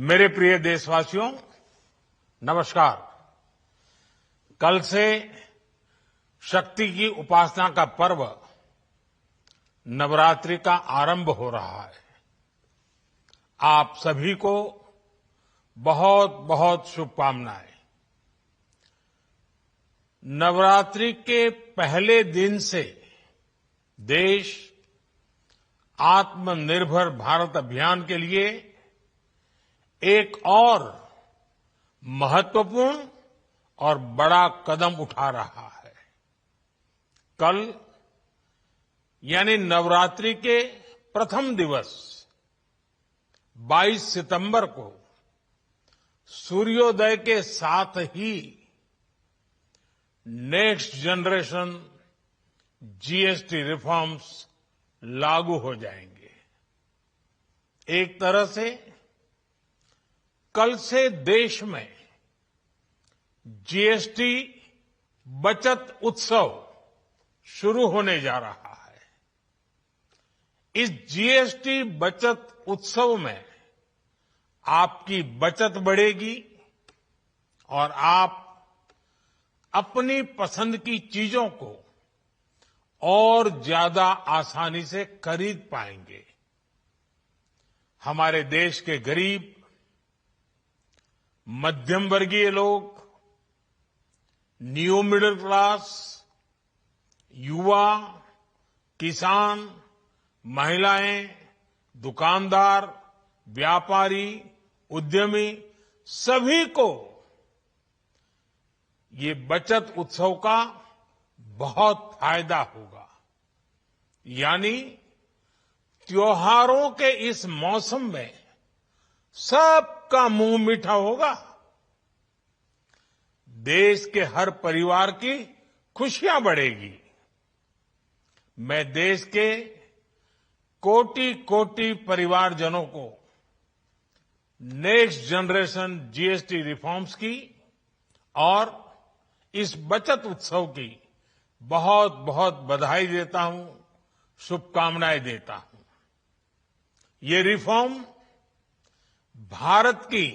मेरे प्रिय देशवासियों, नमस्कार। कल से शक्ति की उपासना का पर्व नवरात्रि का आरंभ हो रहा है। आप सभी को बहुत बहुत शुभकामनाएं। नवरात्रि के पहले दिन से देश आत्मनिर्भर भारत अभियान के लिए एक और महत्वपूर्ण और बड़ा कदम उठा रहा है। कल यानी नवरात्रि के प्रथम दिवस 22 सितंबर को सूर्योदय के साथ ही नेक्स्ट जनरेशन जीएसटी रिफॉर्म्स लागू हो जाएंगे। एक तरह से कल से देश में जीएसटी बचत उत्सव शुरू होने जा रहा है। इस जीएसटी बचत उत्सव में आपकी बचत बढ़ेगी और आप अपनी पसंद की चीजों को और ज्यादा आसानी से खरीद पाएंगे। हमारे देश के गरीब, मध्यम वर्गीय लोग, न्यू मिडिल क्लास, युवा, किसान, महिलाएं, दुकानदार, व्यापारी, उद्यमी सभी को ये बचत उत्सव का बहुत फायदा होगा। यानी त्योहारों के इस मौसम में सबका मुंह मीठा होगा। देश के हर परिवार की खुशियां बढ़ेगी। मैं देश के कोटि कोटि परिवारजनों को नेक्स्ट जनरेशन जीएसटी रिफॉर्म्स की और इस बचत उत्सव की बहुत बहुत बधाई देता हूं, शुभकामनाएं देता हूं। ये रिफॉर्म भारत की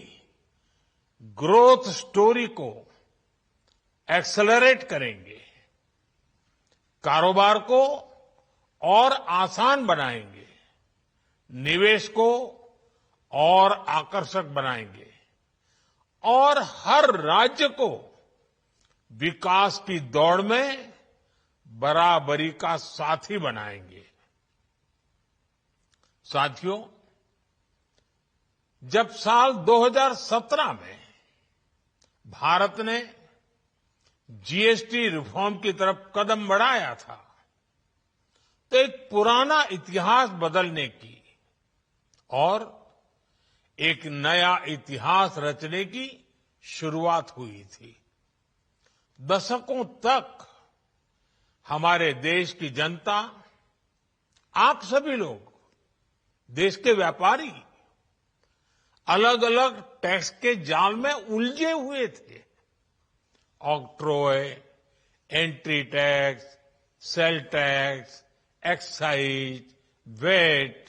ग्रोथ स्टोरी को एक्सेलरेट करेंगे, कारोबार को और आसान बनाएंगे, निवेश को और आकर्षक बनाएंगे और हर राज्य को विकास की दौड़ में बराबरी का साथी बनाएंगे। साथियों, जब साल 2017 में भारत ने जीएसटी रिफॉर्म की तरफ कदम बढ़ाया था, तो एक पुराना इतिहास बदलने की और एक नया इतिहास रचने की शुरुआत हुई थी। दशकों तक हमारे देश की जनता, आप सभी लोग, देश के व्यापारी अलग अलग टैक्स के जाल में उलझे हुए थे। Octroi, entry tax, sale tax, excise, VAT,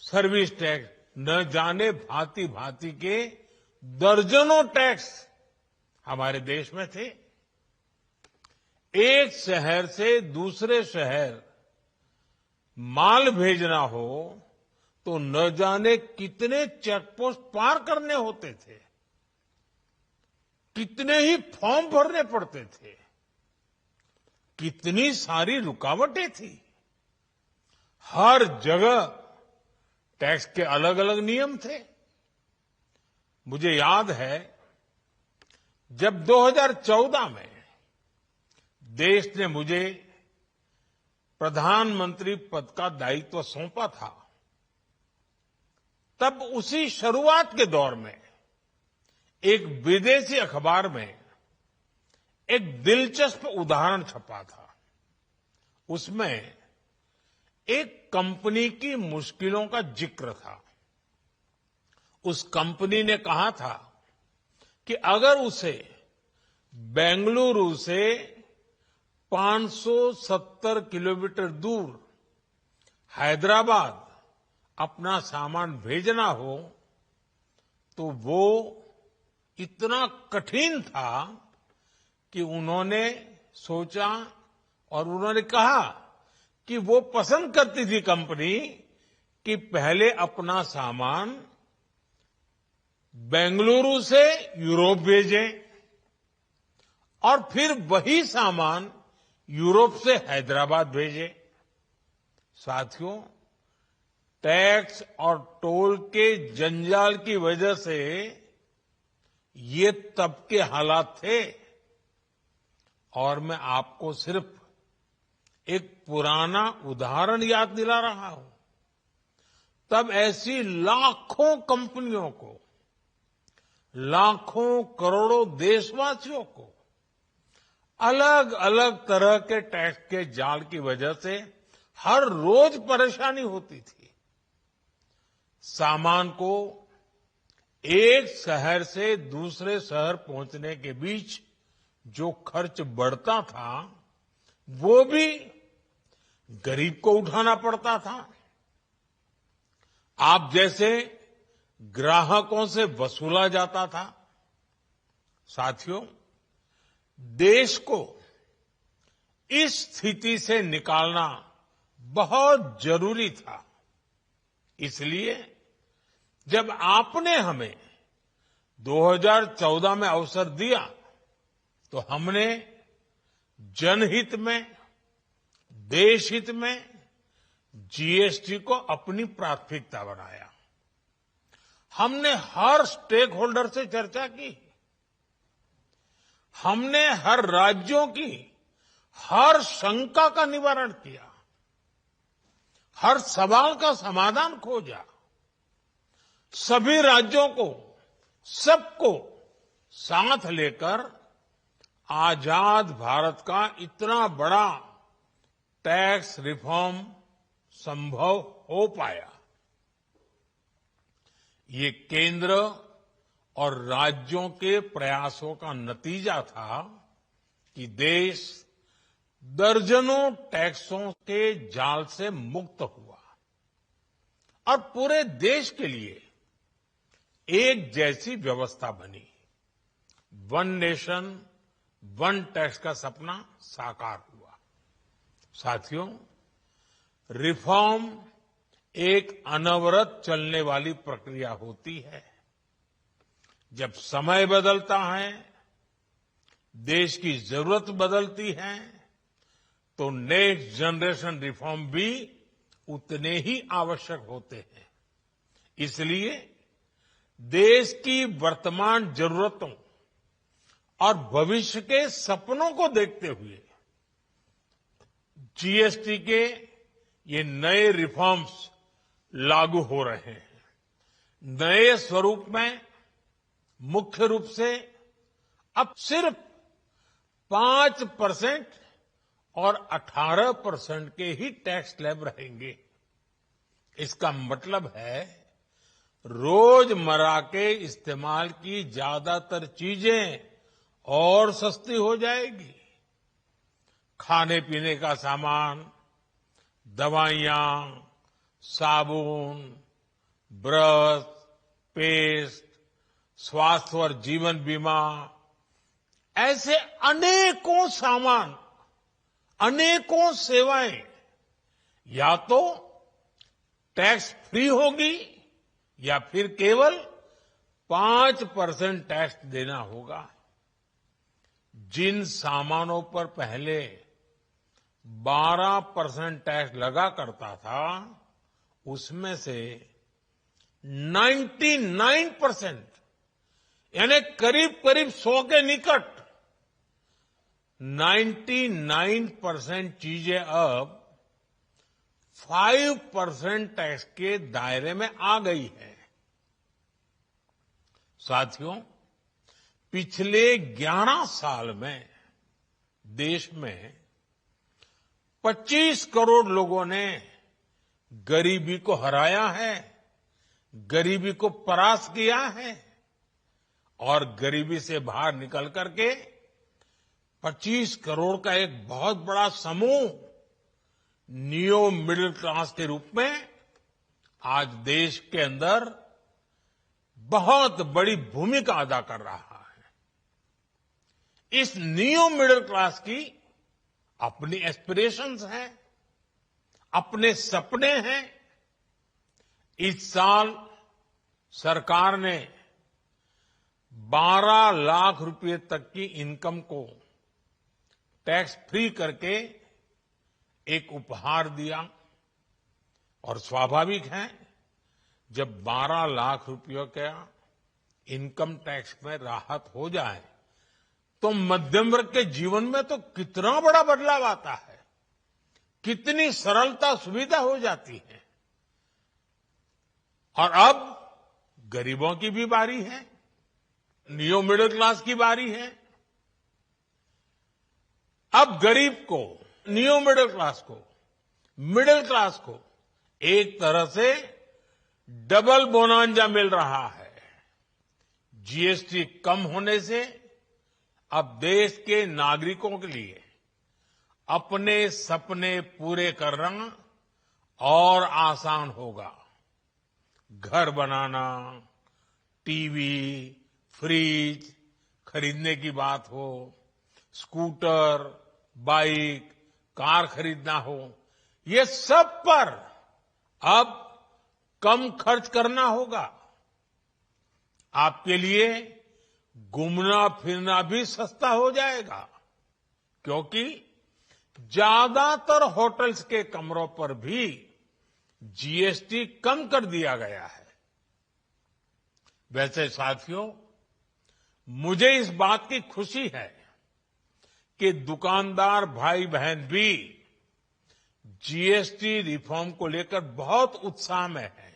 service tax, न जाने भांति भांति के दर्जनों टैक्स हमारे देश में थे। एक शहर से दूसरे शहर माल भेजना हो तो न जाने कितने चेकपोस्ट पार करने होते थे, कितने ही फॉर्म भरने पड़ते थे, कितनी सारी रुकावटें थी। हर जगह टैक्स के अलग अलग नियम थे। मुझे याद है जब 2014 में देश ने मुझे प्रधानमंत्री पद का दायित्व सौंपा था, तब उसी शुरुआत के दौर में एक विदेशी अखबार में एक दिलचस्प उदाहरण छपा था। उसमें एक कंपनी की मुश्किलों का जिक्र था। उस कंपनी ने कहा था कि अगर उसे बेंगलुरु से 570 किलोमीटर दूर हैदराबाद अपना सामान भेजना हो तो वो इतना कठिन था कि उन्होंने सोचा और उन्होंने कहा कि वो पसंद करती थी कंपनी कि पहले अपना सामान बेंगलुरु से यूरोप भेजें और फिर वही सामान यूरोप से हैदराबाद भेजें। साथियों, टैक्स और टोल के जंजाल की वजह से ये तब के हालात थे और मैं आपको सिर्फ एक पुराना उदाहरण याद दिला रहा हूं। तब ऐसी लाखों कंपनियों को, लाखों करोड़ों देशवासियों को अलग अलग तरह के टैक्स के जाल की वजह से हर रोज परेशानी होती थी। सामान को एक शहर से दूसरे शहर पहुंचने के बीच जो खर्च बढ़ता था वो भी गरीब को उठाना पड़ता था। आप जैसे ग्राहकों से वसूला जाता था। साथियों, देश को इस स्थिति से निकालना बहुत जरूरी था। इसलिए जब आपने हमें 2014 में अवसर दिया तो हमने जनहित में, देशहित में जीएसटी को अपनी प्राथमिकता बनाया। हमने हर स्टेक होल्डर से चर्चा की। हमने हर राज्यों की हर शंका का निवारण किया, हर सवाल का समाधान खोजा। सभी राज्यों को, सबको साथ लेकर आजाद भारत का इतना बड़ा टैक्स रिफॉर्म संभव हो पाया। ये केंद्र और राज्यों के प्रयासों का नतीजा था कि देश दर्जनों टैक्सों के जाल से मुक्त हुआ और पूरे देश के लिए एक जैसी व्यवस्था बनी। वन नेशन वन टैक्स का सपना साकार हुआ। साथियों, रिफॉर्म एक अनवरत चलने वाली प्रक्रिया होती है। जब समय बदलता है, देश की जरूरत बदलती है, तो नेक्स्ट जनरेशन रिफॉर्म भी उतने ही आवश्यक होते हैं। इसलिए देश की वर्तमान जरूरतों और भविष्य के सपनों को देखते हुए जीएसटी के ये नए रिफॉर्म्स लागू हो रहे हैं। नए स्वरूप में मुख्य रूप से अब सिर्फ 5% और 18% के ही टैक्स स्लैब रहेंगे। इसका मतलब है रोजमर्रा के इस्तेमाल की ज्यादातर चीजें और सस्ती हो जाएगी। खाने पीने का सामान, दवाइयां, साबुन, ब्रश, पेस्ट, स्वास्थ्य और जीवन बीमा, ऐसे अनेकों सामान, अनेकों सेवाएं या तो टैक्स फ्री होगी या फिर केवल 5% टैक्स देना होगा। जिन सामानों पर पहले 12% टैक्स लगा करता था, उसमें से 99% यानी करीब करीब 100 के निकट 99% चीजें अब 5% टैक्स के दायरे में आ गई है। साथियों, पिछले 11 साल में देश में 25 करोड़ लोगों ने गरीबी को हराया है, गरीबी को परास्त किया है और गरीबी से बाहर निकल करके 25 करोड़ का एक बहुत बड़ा समूह नियो मिडिल क्लास के रूप में आज देश के अंदर बहुत बड़ी भूमिका अदा कर रहा है। इस न्यू मिडिल क्लास की अपनी एस्पिरेशंस हैं, अपने सपने हैं। इस साल सरकार ने 12 लाख रुपए तक की इनकम को टैक्स फ्री करके एक उपहार दिया और स्वाभाविक है जब 12 लाख रुपयों का इनकम टैक्स में राहत हो जाए तो मध्यम वर्ग के जीवन में तो कितना बड़ा बदलाव आता है, कितनी सरलता सुविधा हो जाती है। और अब गरीबों की भी बारी है, न्यू मिडिल क्लास की बारी है। अब गरीब को, न्यू मिडिल क्लास को एक तरह से डबल बोनांजा मिल रहा है। जीएसटी कम होने से अब देश के नागरिकों के लिए अपने सपने पूरे करना और आसान होगा। घर बनाना, टीवी, फ्रिज खरीदने की बात हो, स्कूटर, बाइक, कार खरीदना हो, ये सब पर अब कम खर्च करना होगा। आपके लिए घूमना फिरना भी सस्ता हो जाएगा, क्योंकि ज्यादातर होटल्स के कमरों पर भी जीएसटी कम कर दिया गया है। वैसे साथियों, मुझे इस बात की खुशी है कि दुकानदार भाई बहन भी जीएसटी रिफॉर्म को लेकर बहुत उत्साह में हैं।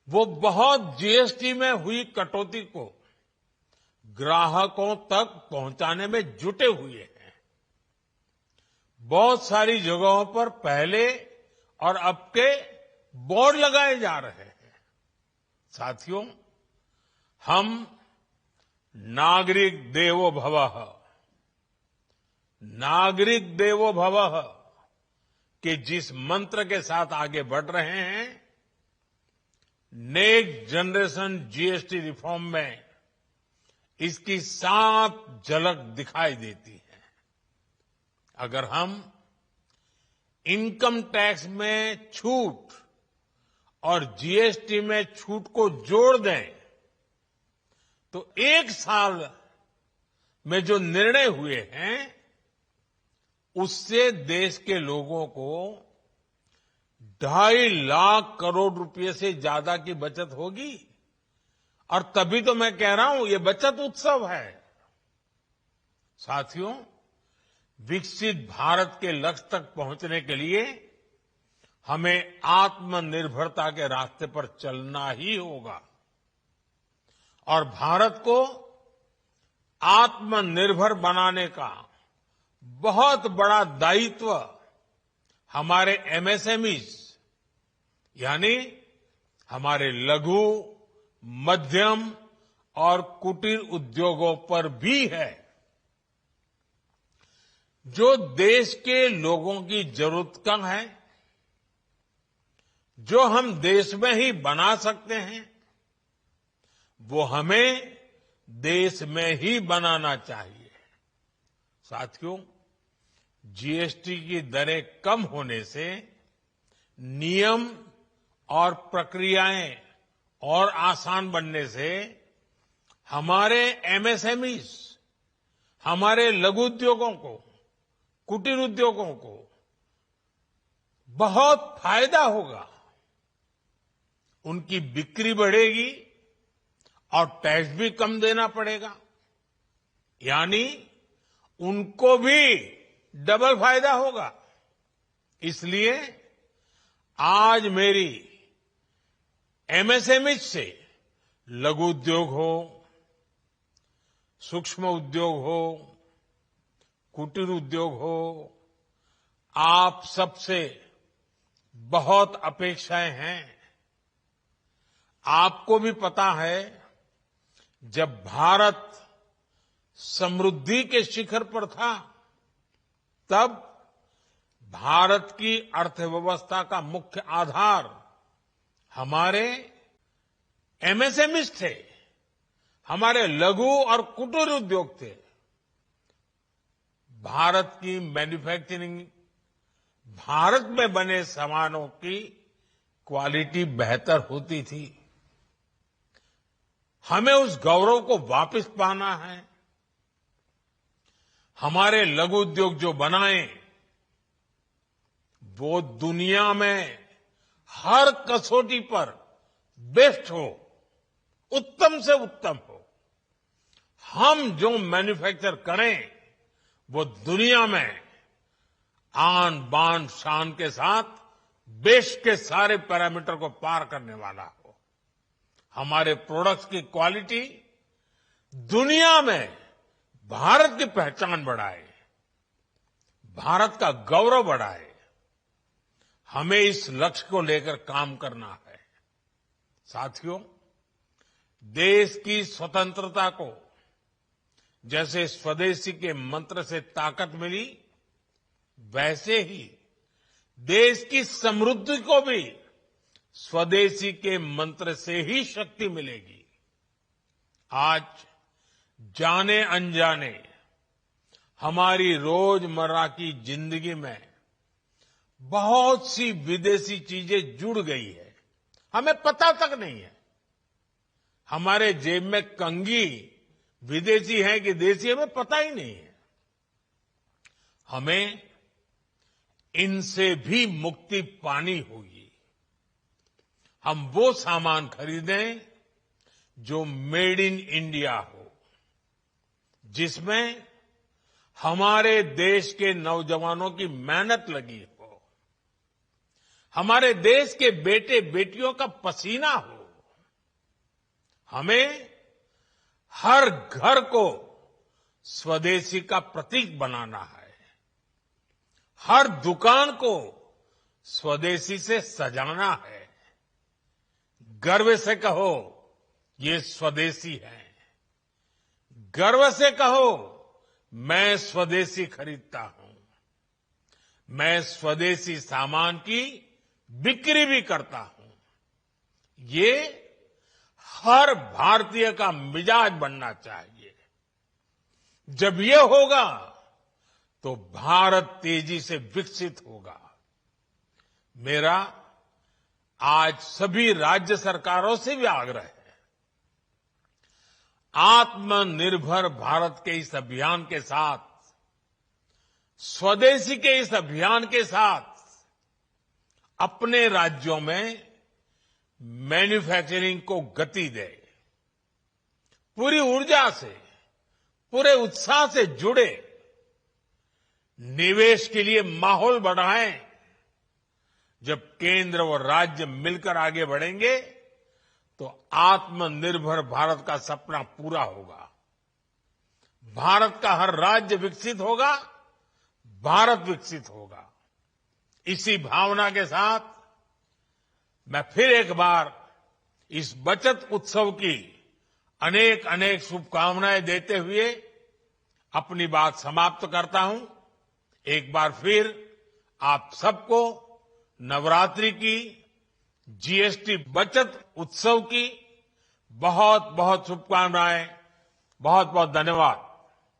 वो बहुत जीएसटी में हुई कटौती को ग्राहकों तक पहुंचाने में जुटे हुए हैं। बहुत सारी जगहों पर पहले और अब के बोर्ड लगाए जा रहे हैं। साथियों, हम नागरिक देवो भवः के जिस मंत्र के साथ आगे बढ़ रहे हैं, नेक्स्ट जनरेशन जीएसटी रिफॉर्म में इसकी साफ झलक दिखाई देती है। अगर हम इनकम टैक्स में छूट और जीएसटी में छूट को जोड़ दें तो एक साल में जो निर्णय हुए हैं उससे देश के लोगों को 2.5 लाख करोड़ रुपए से ज्यादा की बचत होगी। और तभी तो मैं कह रहा हूं ये बचत उत्सव है। साथियों, विकसित भारत के लक्ष्य तक पहुंचने के लिए हमें आत्मनिर्भरता के रास्ते पर चलना ही होगा और भारत को आत्मनिर्भर बनाने का बहुत बड़ा दायित्व हमारे एमएसएमईज यानी हमारे लघु, मध्यम और कुटीर उद्योगों पर भी है, जो देश के लोगों की जरूरत का है, जो हम देश में ही बना सकते हैं, वो हमें देश में ही बनाना चाहिए। साथियों, जीएसटी की दरें कम होने से नियम और प्रक्रियाएं और आसान बनने से हमारे एमएसएमईज, हमारे लघु उद्योगों को, कुटीर उद्योगों को बहुत फायदा होगा। उनकी बिक्री बढ़ेगी और टैक्स भी कम देना पड़ेगा, यानी उनको भी डबल फायदा होगा। इसलिए आज मेरी एमएसएमई से लघु उद्योग हो, सूक्ष्म उद्योग हो, कुटीर उद्योग हो, आप सबसे बहुत अपेक्षाएं हैं। आपको भी पता है, जब भारत समृद्धि के शिखर पर था, तब भारत की अर्थव्यवस्था का मुख्य आधार हमारे एमएसएमईज थे, हमारे लघु और कुटीर उद्योग थे। भारत की मैन्युफैक्चरिंग, भारत में बने सामानों की क्वालिटी बेहतर होती थी। हमें उस गौरव को वापस पाना है। हमारे लघु उद्योग जो बनाए वो दुनिया में हर कसौटी पर बेस्ट हो, उत्तम से उत्तम हो। हम जो मैन्युफैक्चर करें वो दुनिया में आन बान शान के साथ देश के सारे पैरामीटर को पार करने वाला हो। हमारे प्रोडक्ट्स की क्वालिटी दुनिया में भारत की पहचान बढ़ाए, भारत का गौरव बढ़ाए। हमें इस लक्ष्य को लेकर काम करना है। साथियों, देश की स्वतंत्रता को जैसे स्वदेशी के मंत्र से ताकत मिली, वैसे ही देश की समृद्धि को भी स्वदेशी के मंत्र से ही शक्ति मिलेगी। आज जाने अनजाने हमारी रोजमर्रा की जिंदगी में बहुत सी विदेशी चीजें जुड़ गई है, हमें पता तक नहीं है। हमारे जेब में कंघी विदेशी है कि देसी, हमें पता ही नहीं है। हमें इनसे भी मुक्ति पानी होगी। हम वो सामान खरीदें जो मेड इन इंडिया हो, जिसमें हमारे देश के नौजवानों की मेहनत लगी हो, हमारे देश के बेटे बेटियों का पसीना हो। हमें हर घर को स्वदेशी का प्रतीक बनाना है, हर दुकान को स्वदेशी से सजाना है। गर्व से कहो ये स्वदेशी है, गर्व से कहो मैं स्वदेशी खरीदता हूं, मैं स्वदेशी सामान की बिक्री भी करता हूं। ये हर भारतीय का मिजाज बनना चाहिए। जब ये होगा तो भारत तेजी से विकसित होगा। मेरा आज सभी राज्य सरकारों से भी आग्रह है, आत्मनिर्भर भारत के इस अभियान के साथ, स्वदेशी के इस अभियान के साथ अपने राज्यों में मैन्युफैक्चरिंग को गति दे, पूरी ऊर्जा से, पूरे उत्साह से जुड़े, निवेश के लिए माहौल बढ़ाएं। जब केंद्र और राज्य मिलकर आगे बढ़ेंगे तो आत्मनिर्भर भारत का सपना पूरा होगा। भारत का हर राज्य विकसित होगा, भारत विकसित होगा। इसी भावना के साथ मैं फिर एक बार इस बचत उत्सव की अनेक अनेक शुभकामनाएं देते हुए अपनी बात समाप्त करता हूं। एक बार फिर आप सबको नवरात्रि की, जीएसटी बचत उत्सव की बहुत बहुत शुभकामनाएं। बहुत बहुत धन्यवाद।